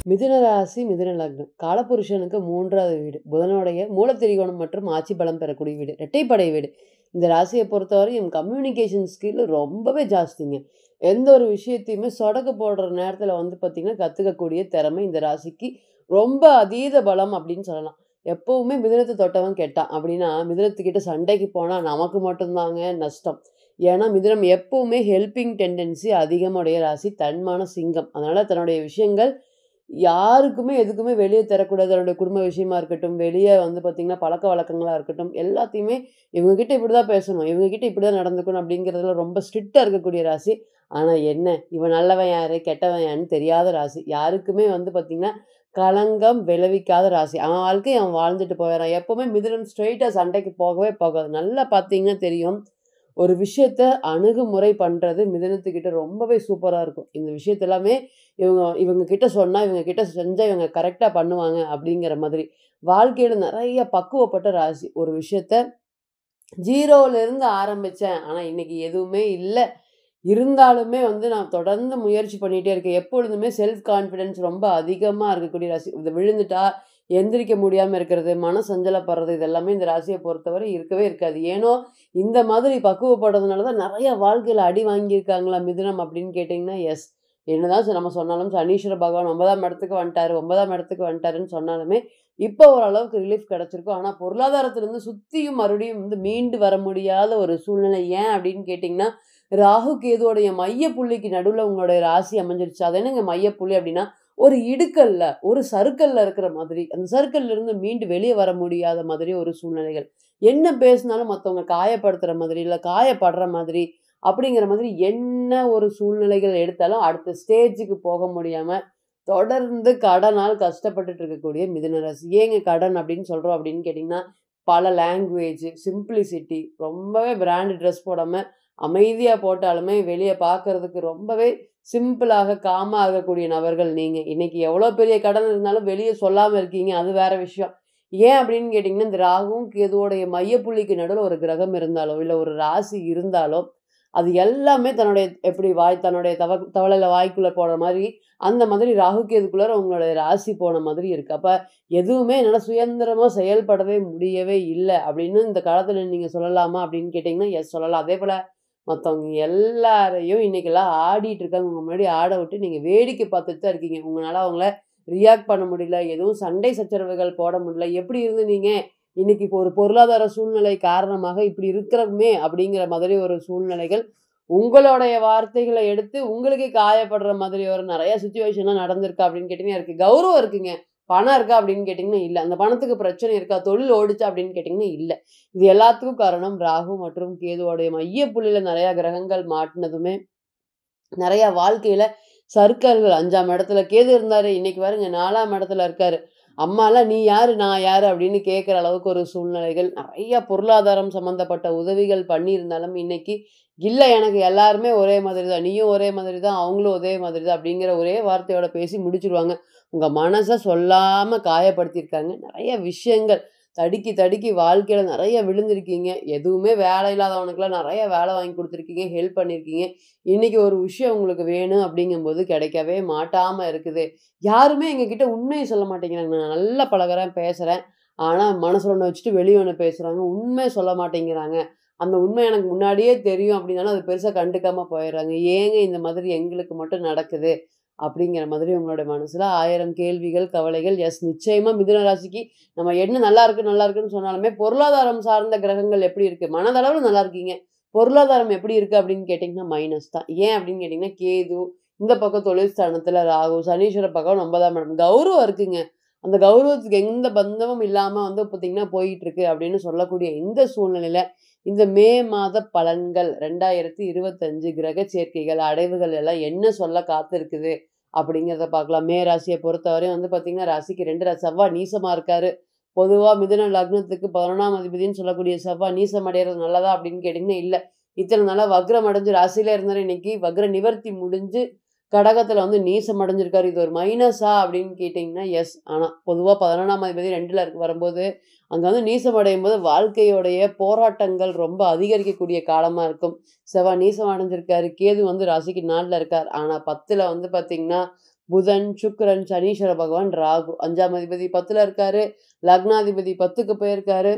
மிதுன ராசி, மிதுன லக்னம். காலபுருஷனுக்கு 3வது வீடு. புதனுடைய மூலத்திரிகோணம் மற்றும் ஆட்சி பலம் பெறக்கூடிய வீடு. இரட்டைப்படை வீடு. இந்த ராசிய பொறுத்தவரையும் கம்யூனிகேஷன் ஸ்கில் ரொம்பவே ஜாஸ்திங்க. எந்த ஒரு விஷயத்தையுமே சொடக்கு போடுற நேரத்தில வந்து பார்த்தீங்கன்னா, கத்துக்கக்கூடிய திறமை இந்த ராசிக்கு ரொம்ப அதீத பலம் அப்படின்னு சொல்லலாம். எப்பவுமே மிதுனத்த தொட்டவன் கெட்டான் அப்படின்னா, மிதுனத்துக்கிட்ட சண்டைக்கு போனா நமக்கு மட்டும் தாங்க நஷ்டம். ஏன்னா, மிதுனம் எப்பவுமே ஹெல்பிங் டெண்டன்சி அதிகமுடைய ராசி. தன்மான சிங்கம். அதனால தன்னுடைய விஷயங்கள் யாருக்குமே எதுக்குமே வெளிய தரக்கூடாது. என்னுடைய குடும்ப விஷயமா இருக்கட்டும், வெளிய வந்து பார்த்தீங்கன்னா, பழக்கவழக்கங்களா இருக்கட்டும், எல்லாத்தையுமே இவங்க கிட்ட இப்படிதான் பேசணும், இவங்க கிட்ட இப்படிதான் நடந்துக்கணும் அப்படிங்கிறதுல ரொம்ப ஸ்ட்ரிக்ட்டா இருக்கக்கூடிய ராசி. ஆனா என்ன, இவன் நல்லவன் யாரு, கெட்டவன் யாருன்னு தெரியாத ராசி. யாருக்குமே வந்து பார்த்தீங்கன்னா, களங்கம் விளைவிக்காத ராசி. அவன் வாழ்க்கைய அவன் வாழ்ந்துட்டு போயிறான். எப்பவுமே மிதுனம் ஸ்ட்ரெய்ட்டா சண்டைக்கு போகவே போகாது. நல்லா பார்த்தீங்கன்னா தெரியும். ஒரு விஷயத்த அணுகுமுறை பண்றது மிதுனத்துக்கிட்ட ரொம்பவே சூப்பரா இருக்கும். இந்த விஷயத்த எல்லாமே இவங்க இவங்க கிட்ட சொன்னா, இவங்க கிட்ட செஞ்சா இவங்க கரெக்ட்டா பண்ணுவாங்க அப்படிங்கிற மாதிரி. வாழ்க்கையில நெறைய பக்குவப்பட்ட ராசி. ஒரு விஷயத்த 0ல இருந்து ஆரம்பிச்சேன். ஆனா இன்னைக்கு எதுவுமே இல்ல. இருந்தாலுமே வந்து நான் தொடர்ந்து முயற்சி பண்ணிட்டே இருக்கேன். எப்பொழுதுமே செல்ஃப் கான்ஃபிடன்ஸ் ரொம்ப அதிகமா இருக்கக்கூடிய ராசி. இது விழுந்துட்டா எந்திரிக்க முடியாம இருக்கிறது, மன சஞ்சலப்படுறது இது எல்லாமே இந்த ராசிய பொறுத்தவரை இருக்கவே இருக்காது. ஏனோ இந்த மாதிரி பக்குவப்படுறதுனால தான் நெறைய வாழ்க்கையில அடி வாங்கியிருக்காங்களா மிதுனம் அப்படின்னு கேட்டீங்கன்னா, எஸ். என்னதான் நம்ம சொன்னாலும் சனீஸ்வர பகவான் 9ஆம் இடத்துக்கு வந்துட்டாரு, 9ஆம் இடத்துக்கு வந்துட்டாருன்னு சொன்னாலுமே, இப்போ ஓரளவுக்கு ரிலீஃப் கிடைச்சிருக்கும். ஆனா பொருளாதாரத்திலருந்து சுத்தியும் மறுபடியும் வந்து மீண்டு வர முடியாத ஒரு சூழ்நிலை. ஏன் அப்படின்னு கேட்டீங்கன்னா, ராகு கேதுவோடைய மைய புள்ளிக்கு நடுவுல உங்களுடைய ராசி அமைஞ்சிருச்சு. அது என்னங்க மைய புள்ளி அப்படின்னா, ஒரு இடுக்கல்ல, ஒரு சறுக்கல்ல இருக்கிற மாதிரி. அந்த சறுக்கல்ல இருந்து மீண்டு வெளிய வர முடியாத மாதிரி ஒரு சூழ்நிலைகள். என்ன பேசினாலும் மத்தவங்க காயப்படுத்துற மாதிரி, இல்ல காயப்படுற மாதிரி, அப்படிங்கிற மாதிரி என்ன ஒரு சூழ்நிலைகள் எடுத்தாலும் அடுத்த ஸ்டேஜுக்கு போக முடியாம, தொடர்ந்து கடனால் கஷ்டப்பட்டுட்டு இருக்கக்கூடிய மிதுன ராசி. ஏங்க கடன் அப்படின்னு சொல்றோம் அப்படின்னு கேட்டீங்கன்னா, பல லேங்குவேஜ், சிம்ப்ளிசிட்டி, ரொம்பவே பிராண்ட் ட்ரெஸ் போடாம அமைதியா போட்டாலுமே வெளிய பார்க்கறதுக்கு ரொம்பவே சிம்பிளாக, காமா ஆகக்கூடிய நபர்கள் நீங்க. இன்னைக்கு எவ்வளோ பெரிய கடன் இருந்தாலும் வெளிய சொல்லாம இருக்கீங்க. அது வேற விஷயம். ஏன் அப்படின்னு கேட்டீங்கன்னா, இந்த ராகுவும், கேதுவோடைய மையப்புள்ளிக்கு நடுவுல ஒரு கிரகம் இருந்தாலோ, இல்ல ஒரு ராசி இருந்தாலோ, அது எல்லாமே தன்னுடைய எப்படி தன்னுடைய தவளையில வாய்க்குள்ள போடுற மாரி, அந்த மாதிரி ராகு கேதுக்குள்ளார உங்களுடைய ராசி போன மாதிரி இருக்கு. அப்ப எதுவுமே என்னால சுயந்திரமா செயல்படவே முடியவே இல்ல அப்படின்னு இந்த காலத்துல நீங்க சொல்லலாமா? அப்படின்னு கேட்டீங்கன்னா, எஸ் சொல்லலாம். அதேபோல மத்தவங்க எல்லாரையும் இன்னைக்கெல்லாம் ஆடிட்டு இருக்காங்க. உங்க முன்னாடி ஆட விட்டு நீங்க வேடிக்கை பார்த்துட்டு தான் இருக்கீங்க. உங்களால அவங்கள ரியாக்ட் பண்ண முடியல. எதுவும் சண்டை சச்சரவுகள் போட முடியல. எப்படி இருந்தீங்க? இன்னைக்கு இப்போ ஒரு பொருளாதார சூழ்நிலை காரணமாக இப்படி இருக்கிறோமே அப்படிங்கிற மாதிரி ஒரு சூழ்நிலைகள், உங்களுடைய வார்த்தைகள எடுத்து உங்களுக்கே காயப்படுற மாதிரி ஒரு நெறைய சிச்சுவேஷன்லாம் நடந்திருக்கா அப்படின்னு கேட்டீங்கன்னா இருக்கு. கௌரவம் இருக்குங்க. பணம் இருக்கா அப்படின்னு கேட்டீங்கன்னா இல்ல. அந்த பணத்துக்கு பிரச்சனை இருக்கா? தொழில் ஓடுச்சா அப்படின்னு கேட்டீங்கன்னா இல்ல. இது எல்லாத்துக்கும் காரணம் ராகு மற்றும் கேதுவோடைய மைய புள்ளியில நெறைய கிரகங்கள் மாட்டுனதுமே, நெறைய வாழ்க்கையில சர்க்கல்கள் 5ஆம் இடத்துல கேது இருந்தாரு. இன்னைக்கு பாருங்க 4ஆம் இடத்துல இருக்காரு. அம்மாலாம் "நீ யாரு? நான் யாரு?" அப்படின்னு கேட்கிற அளவுக்கு ஒரு சூழ்நிலைகள். நெறைய பொருளாதாரம் சம்மந்தப்பட்ட உதவிகள் பண்ணியிருந்தாலும், இன்னைக்கு "இல்ல எனக்கு எல்லாருமே ஒரே மாதிரி தான். நீயும் ஒரே மாதிரி தான். அவங்களும் ஒரே மாதிரி தான்." அப்படிங்கிற ஒரே வார்த்தையோட பேசி முடிச்சுருவாங்க. உங்க மனச சொல்லாம காயப்படுத்தியிருக்காங்க. நெறைய விஷயங்கள் தடுக்கி, தடுக்கி வாழ்க்கையில நெறைய விழுந்திருக்கீங்க. எதுவுமே வேலை இல்லாதவனுக்குலாம் நெறைய வேலை வாங்கி குடுத்துருக்கீங்க. ஹெல்ப் பண்ணியிருக்கீங்க. இன்னைக்கு ஒரு விஷயம் உங்களுக்கு வேணும் அப்படிங்கும்போது கிடைக்கவே மாட்டாம இருக்குது. யாருமே எங்ககிட்ட உண்மைய சொல்ல மாட்டேங்கிறாங்க. நான் நல்லா பழகுறேன், பேசுறேன். ஆனா மனசுல ஒண்ணு வச்சுட்டு வெளிய ஒண்ணு பேசுறாங்க. உண்மை சொல்ல மாட்டேங்கிறாங்க. அந்த உண்மை எனக்கு முன்னாடியே தெரியும் அப்படின்னாலும் அது பெருசா கண்டுக்காம போயிடுறாங்க. ஏங்க இந்த மாதிரி எங்களுக்கு மட்டும் நடக்குது? அப்படிங்கிற மாதிரி உங்களோட மனசுல 1000 கேள்விகள், கவலைகள். எஸ் நிச்சயமா மிதுன ராசிக்கு நம்ம என்ன நல்லா இருக்கு, நல்லா இருக்குன்னு சொன்னாலுமே, பொருளாதாரம் சார்ந்த கிரகங்கள் எப்படி இருக்கு? மனதளவுல நல்லா இருக்கீங்க. பொருளாதாரம் எப்படி இருக்கு அப்படின்னு கேட்டீங்கன்னா, மைனஸ் தான். ஏன் அப்படின்னு கேட்டீங்கன்னா, கேது, இந்த பக்கம் தொழில் ஸ்தானத்துல ராகு, சனீஸ்வர பகவான் 9ஆம் இடம். கௌரவம் இருக்குங்க. அந்த கௌரவத்துக்கு எந்த பந்தமும் இல்லாம வந்து பார்த்தீங்கன்னா, போயிட்டு இருக்கு அப்படின்னு சொல்லக்கூடிய இந்த சூழ்நிலையில, இந்த மே மாத பலன்கள் 2025 கிரக சேர்க்கைகள், அடைவுகள் எல்லாம் என்ன சொல்ல காத்திருக்குது அப்படிங்கிறத பார்க்கலாம். மே ராசிய பொறுத்தவரையும் வந்து பார்த்தீங்கன்னா, ராசிக்கு 2 செவ்வாய் நீசமா இருக்காரு. பொதுவா மிதுன லக்னத்துக்கு 11ஆம் அதிபதின்னு சொல்லக்கூடிய செவ்வாய் நீசம் அடையறது நல்லதா அப்படின்னு கேட்டீங்கன்னா, இல்ல. இத்தன நாளா வக்ரம் அடைஞ்சு ராசியிலே இருந்தாரு. இன்னைக்கு வக்ர நிவர்த்தி முடிஞ்சு கடகத்துல வந்து நீசம் அடைஞ்சிருக்காரு. இது ஒரு மைனஸா அப்படின்னு கேட்டீங்கன்னா, எஸ். ஆனா பொதுவா 11ஆம் அதிபதி 2ல வரும்போது, அங்க வந்து நீசம் அடையும்போது வாழ்க்கையோடைய போராட்டங்கள் ரொம்ப அதிகரிக்கக்கூடிய காலமா இருக்கும். செவ்வாய் நீசம் அடைஞ்சிருக்காரு. கேது வந்து ராசிக்கு 4ல இருக்கார். ஆனா 10ல வந்து பார்த்தீங்கன்னா, புதன், சுக்கிரன், சனீஸ்வர பகவான், ராகு. 5ஆம் அதிபதி 10ல இருக்காரு. லக்னாதிபதி 10க்கு போயிருக்காரு.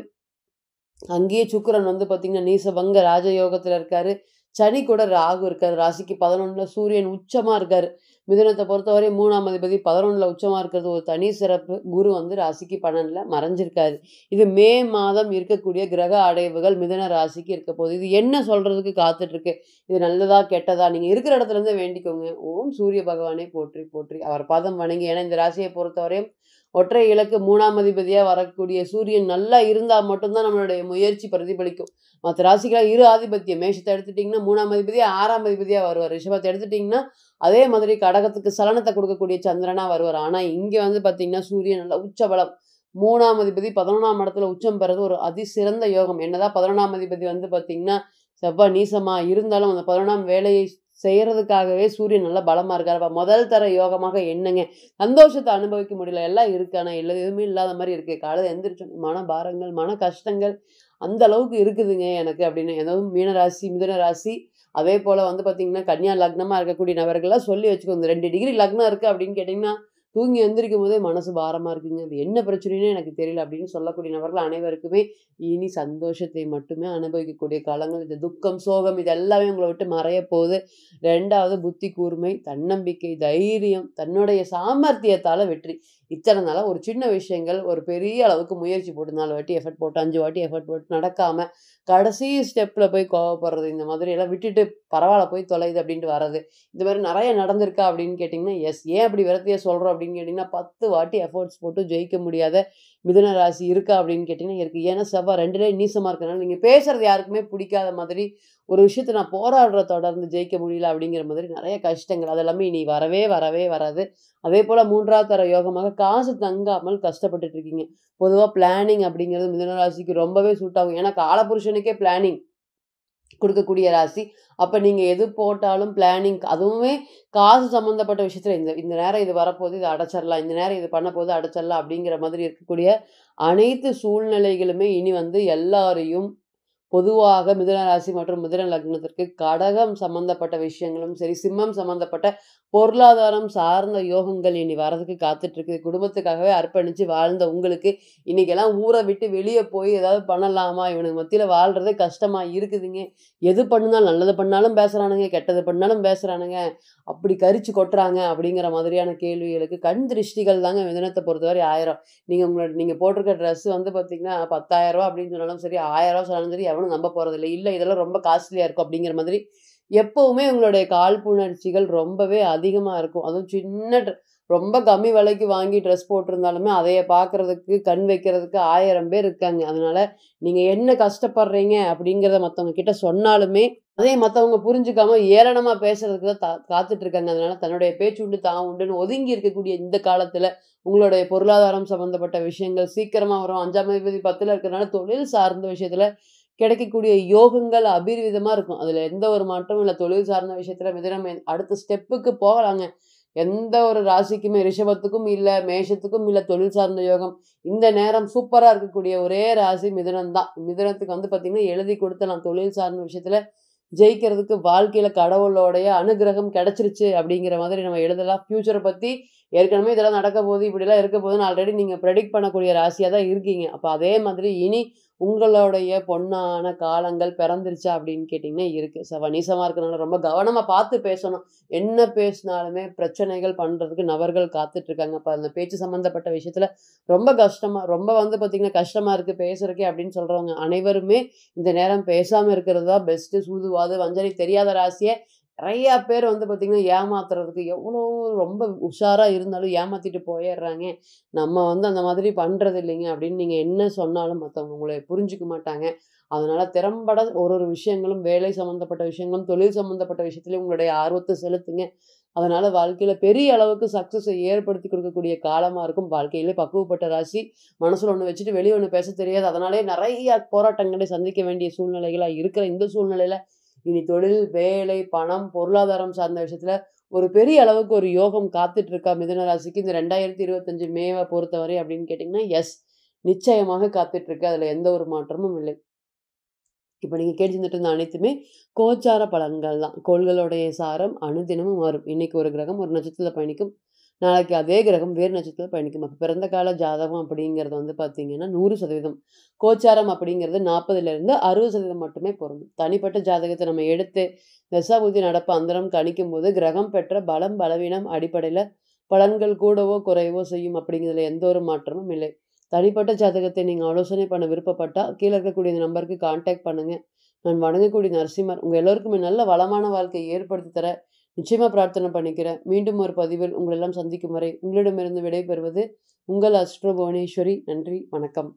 அங்கேயே சுக்கிரன் வந்து பார்த்தீங்கன்னா, நீசபங்க ராஜயோகத்துல இருக்காரு. சனி கூட ராகு இருக்காரு. ராசிக்கு 11ல சூரியன் உச்சமா இருக்காரு. மிதுனத்த பொறுத்தவரை 3ஆம் அதிபதி 11ல உச்சமா இருக்கிறது ஒரு தனி சிறப்பு. குரு வந்து ராசிக்கு 12ல மறைஞ்சிருக்காரு. இது மே மாதம் இருக்கக்கூடிய கிரக அடைவுகள் மிதுன ராசிக்கு இருக்க போகுது. இது என்ன சொல்றதுக்கு காத்துட்ருக்கு? இது நல்லதா? கெட்டதா? நீங்க இருக்கிற இடத்துல இருந்தே வேண்டிக்கோங்க. ஓம் சூரிய பகவானே போற்றி போற்றி. அவர் பாதம் வணங்கி ஏன்னா இந்த ராசியை பொறுத்தவரையும் ஒற்றை இலக்கு 3ஆம் அதிபதியா வரக்கூடிய சூரியன் நல்லா இருந்தா மட்டும் தான் நம்மளுடைய முயற்சி பிரதிபலிக்கும். மத்த ராசிக்கெல்லாம் இரு ஆதிபத்தியம். மேஷத்த எடுத்துட்டீங்கன்னா 3ஆம் அதிபதியா, 6ஆம் அதிபதியா வருவார். ரிஷபத்த எடுத்துட்டீங்கன்னா, அதே மாதிரி கடகத்துக்கு சலனத்த குடுக்கக்கூடிய சந்திரனா வருவார். ஆனா, இங்க வந்து பார்த்தீங்கன்னா, சூரியன் நல்லா உச்ச பலம். 3ஆம் அதிபதி 11ஆம் இடத்துல உச்சம் பெறது ஒரு அதிசிறந்த யோகம். என்னதான் 11ஆம் அதிபதி வந்து பார்த்தீங்கன்னா, செவ்வாய் நீசமா இருந்தாலும் அந்த 11ஆம் வேலையை செய்யறதுக்காகவே சூரியன் நல்லா பலமா இருக்காரு. அப்ப முதல் தர யோகமாக என்னங்க? சந்தோஷத்த அனுபவிக்க முடியல. எல்லாம் இருக்கு. ஆனா எதுவுமே இல்லாத மாரி இருக்கு. காலையில எந்திரிச்சோனே மன பாரங்கள், மன கஷ்டங்கள் அந்த அளவுக்கு இருக்குதுங்க எனக்கு அப்படின்னு. அதுவும் மீன ராசி, மிதுன ராசி அதேபோல வந்து பார்த்தீங்கன்னா, கன்னியா லக்னமா இருக்கக்கூடிய நபர்கள்லாம் சொல்லி வச்சுக்கோங்க. 2 டிகிரி லக்னம் இருக்கு அப்படின்னு கேட்டீங்கன்னா, தூங்கி எந்திரிக்கும்போதே மனசு பாரமா இருக்குங்க. அது என்ன பிரச்சனைன்னே எனக்கு தெரியல அப்படின்னு சொல்லக்கூடிய நபர்கள் அனைவருக்குமே இனி சந்தோஷத்தை மட்டுமே அனுபவிக்கக்கூடிய காலங்கள். இந்த துக்கம், சோகம் இது எல்லாமே உங்கள விட்டு மறையப் போகுது. 2வது புத்தி கூர்மை, தன்னம்பிக்கை, தைரியம், தன்னுடைய சாமர்த்தியத்தால வெற்றி. இத்தன நாளா ஒரு சின்ன விஷயங்கள் ஒரு பெரிய அளவுக்கு முயற்சி போட்டு 4 வாட்டி எஃபர்ட் போட்டு, 5 வாட்டி எஃபர்ட் போட்டு நடக்காம, கடைசி ஸ்டெப்ல போய் கோவப்படுறது. இந்த மாதிரி எல்லாம் விட்டுட்டு பரவால்ல போய் தொலையுது அப்படின்ட்டு வர்றது. இந்த மாரி நெறைய நடந்திருக்கா அப்படின்னு கேட்டீங்கன்னா, எஸ். ஏன் அப்படி விரக்தியா சொல்றோம் அப்படின்னு கேட்டீங்கன்னா, 10 வாட்டி எஃபோர்ட்ஸ் போட்டு ஜெயிக்க முடியாத மிதுன ராசி இருக்கா அப்படின்னு கேட்டீங்கன்னா, இருக்கு. ஏன்னா செவ்வாய் 2லயும் நீசமா இருக்கனால, நீங்க பேசுறது யாருக்குமே பிடிக்காத மாதிரி, ஒரு விஷயத்த நான் போராடுறேன் தொடர்ந்து ஜெயிக்க முடியல அப்படிங்கிற மாதிரி நெறைய கஷ்டங்கள். அது எல்லாமே இனி வரவே வரவே வராது. அதேபோல 3வது தர யோகமாக காசு தங்காமல் கஷ்டப்பட்டுட்டு இருக்கீங்க. பொதுவா பிளானிங் அப்படிங்கிறது மிதுன ராசிக்கு ரொம்பவே சூட் ஆகும். ஏன்னா காலபுருஷனுக்கே பிளானிங் குடுக்கக்கூடிய ராசி. அப்ப நீங்க எது போட்டாலும் பிளானிங் அதுவுமே காசு சம்மந்தப்பட்ட விஷயத்துல இந்த இந்த நேரம் இது வரப்போது, இத அடைச்சிரலாம். இந்த நேரம் இது பண்ணப்போது அடைச்சிரலாம் அப்படிங்கிற மாதிரி இருக்கக்கூடிய அனைத்து சூழ்நிலைகளுமே இனி வந்து எல்லாரையும் பொதுவாக மிதுன ராசி மற்றும் மிதுன லக்னத்திற்கு கடகம் சம்பந்தப்பட்ட விஷயங்களும் சரி, சிம்மம் சம்பந்தப்பட்ட பொருளாதாரம் சார்ந்த யோகங்கள் இனி வரதுக்கு காத்துட்டு இருக்கு. குடும்பத்துக்காகவே அர்ப்பணிச்சு வாழ்ந்த உங்களுக்கு, இன்னைக்கெல்லாம் ஊர விட்டு வெளிய போய் ஏதாவது பண்ணலாமா? இவனுங்க மத்தியில வாழ்றதே கஷ்டமா இருக்குதுங்க. எது பண்ணுனாலும் நல்லது பண்ணாலும் பேசுறானுங்க, கெட்டது பண்ணாலும் பேசுறானுங்க. அப்படி கரிச்சு கொட்டுறாங்க அப்படிங்கிற மாதிரியான கேள்விகளுக்கு கண் திருஷ்டிகள் தாங்க மிதுனத்த பொறுத்தவரை 1000. நீங்க போட்டிருக்க ட்ரெஸ் வந்து பார்த்தீங்கன்னா, ரூ. 10,000 அப்படின்னு சொன்னாலும் சரி, ரூ. 1000 சொன்னாலும் சரி, எவனும் நம்ப போறதில்ல. இல்ல இதெல்லாம் ரொம்ப காஸ்ட்லியா இருக்கும் அப்படிங்கிற மாதிரி, எப்பவுமே உங்களுடைய காழ்ப்புணர்ச்சிகள் ரொம்பவே அதிகமா இருக்கும். அதுவும் சின்ன ரொம்ப கம்மி விலைக்கு வாங்கி ட்ரெஸ் போட்டிருந்தாலுமே, அதைய பார்க்கறதுக்கு, கண் வைக்கிறதுக்கு 1000 பேர் இருக்காங்க. அதனால நீங்க என்ன கஷ்டப்படுறீங்க அப்படிங்கிறத மத்தவங்க கிட்ட சொன்னாலுமே, அதையும் மத்தவங்க புரிஞ்சுக்காம ஏளனமா பேசுறதுக்கு தான் காத்துட்டு இருக்காங்க. அதனால தன்னுடைய பேச்சு உண்டு, தான் உண்டுன்னு ஒதுங்கி இருக்கக்கூடிய இந்த காலத்துல, உங்களுடைய பொருளாதாரம் சம்மந்தப்பட்ட விஷயங்கள் சீக்கிரமா வரும். 5ஆம் அதிபதி 10ல இருக்கிறனால தொழில் சார்ந்த விஷயத்துல கிடைக்கக்கூடிய யோகங்கள் அபரிவிதமா இருக்கும். அதுல எந்த ஒரு மாற்றமும் இல்ல. தொழில் சார்ந்த விஷயத்துல மிதுனம் அடுத்த ஸ்டெப்புக்கு போகலாங்க. எந்த ஒரு ராசிக்குமே ரிஷபத்துக்கும் இல்ல, மேஷத்துக்கும் இல்ல தொழில் சார்ந்த யோகம். இந்த நேரம் சூப்பரா இருக்கக்கூடிய ஒரே ராசி மிதுனம் தான். மிதுனத்துக்கு வந்து பார்த்தீங்கன்னா, எழுதி குடுத்தலாம். தொழில் சார்ந்த விஷயத்துல ஜெயிக்கிறதுக்கு வாழ்க்கையில கடவுளோடைய அனுகிரகம் கிடைச்சிருச்சு அப்படிங்கிற மாதிரி நம்ம எழுதலாம். ஃபியூச்சர பத்தி ஏற்கனவே இதெல்லாம் நடக்க போகுது, இப்படிலாம் இருக்க போகுதுன்னு ஆல்ரெடி நீங்க பிரெடிக்ட் பண்ணக்கூடிய ராசியா தான் இருக்கீங்க. அப்ப அதே மாதிரி இனி உங்களுடைய பொன்னான காலங்கள் பிறந்துருச்சா அப்படின்னு கேட்டீங்கன்னா இருக்கு. நீசமா இருக்கனால ரொம்ப கவனமா பார்த்து பேசணும். என்ன பேசினாலுமே பிரச்சனைகள் பண்றதுக்கு நபர்கள் காத்துட்டு இருக்காங்க. அப்ப அந்த பேச்சு சம்மந்தப்பட்ட விஷயத்துல ரொம்ப கஷ்டமா ரொம்ப வந்து பார்த்தீங்கன்னா, கஷ்டமா இருக்கு பேசுறதுக்கே அப்படின்னு சொல்றவங்க அனைவருமே இந்த நேரம் பேசாம இருக்கிறது தான் பெஸ்ட்டு. சூதுவாது, வஞ்சனை தெரியாத ராசிய நெறையா பேர் வந்து பார்த்தீங்கன்னா, ஏமாத்துறதுக்கு எவ்வளோ ரொம்ப உஷாரா இருந்தாலும் ஏமாத்திட்டு போயிர்றாங்க. நம்ம வந்து அந்த மாதிரி பண்றது இல்லைங்க அப்படின்னு நீங்க என்ன சொன்னாலும் மத்தவங்க உங்கள புரிஞ்சுக்க மாட்டாங்க. அதனால திறம்பட ஒரு ஒரு விஷயங்களும் வேலை சம்மந்தப்பட்ட விஷயங்களும், தொழில் சம்மந்தப்பட்ட விஷயத்திலயும் உங்களுடைய ஆர்வத்த செலுத்துங்க. அதனால வாழ்க்கையில பெரிய அளவுக்கு சக்சஸ ஏற்படுத்தி கொடுக்கக்கூடிய காலமா இருக்கும். வாழ்க்கையிலே பக்குவப்பட்ட ராசி. மனசுல ஒண்ணு வச்சுட்டு வெளிய ஒண்ணு பேசத் தெரியாது. அதனாலேயே நெறைய போராட்டங்களை சந்திக்க வேண்டிய சூழ்நிலைகளா இருக்கிற இந்த சூழ்நிலையில, இனி தொழில், வேலை, பணம், பொருளாதாரம் சார்ந்த விஷயத்துல ஒரு பெரிய அளவுக்கு ஒரு யோகம் காத்துட்டு இருக்கா மிதுன ராசிக்கு இந்த 2025 மேவ பொறுத்தவரை அப்படின்னு கேட்டீங்கன்னா, எஸ். நிச்சயமாக காத்துட்டு இருக்கு. அதுல எந்த ஒரு மாற்றமும் இல்லை. இப்ப நீங்க கேட்டுருந்துட்டு இருந்த அனைத்துமே கோச்சார பலன்கள் தான். கோள்களுடைய சாரம் அனுதினமும் மாறும். இன்னைக்கு ஒரு கிரகம் ஒரு நட்சத்திரத்துல பயணிக்கும். நாளைக்கு அதே கிரகம் வேறு நட்சத்திரத்துல பயணிக்கும். அப்ப பிறந்த கால ஜாதகம் அப்படிங்கிறது வந்து பார்த்தீங்கன்னா, 100% கோச்சாரம் அப்படிங்கிறது 40லிருந்து 60% மட்டுமே பொருந்தும். தனிப்பட்ட ஜாதகத்த நம்ம எடுத்து தசாபுத்தி நடப்பு அந்தரம் கணிக்கும்போது, கிரகம் பெற்ற பலம், பலவீனம் அடிப்படையில பலன்கள் கூடவோ, குறையவோ செய்யும் அப்படிங்கிறதுல எந்த ஒரு மாற்றமும் இல்லை. தனிப்பட்ட ஜாதகத்தை நீங்க ஆலோசனை பண்ண விருப்பப்பட்டா, கீழ இருக்கக்கூடிய இந்த நம்பருக்கு கான்டாக்ட் பண்ணுங்க. நான் வணங்கக்கூடிய நரசிம்மர் உங்க எல்லோருக்குமே நல்ல வளமான வாழ்க்கையை ஏற்படுத்தி தர நிச்சயமா பிரார்த்தனை பண்ணிக்கிறேன். மீண்டும் ஒரு பதிவில் உங்களெல்லாம் சந்திக்கும் வரை உங்களிடமிருந்து விடைபெறுவது உங்கள் அஸ்ட்ரோ புவனேஸ்வரி. நன்றி, வணக்கம்.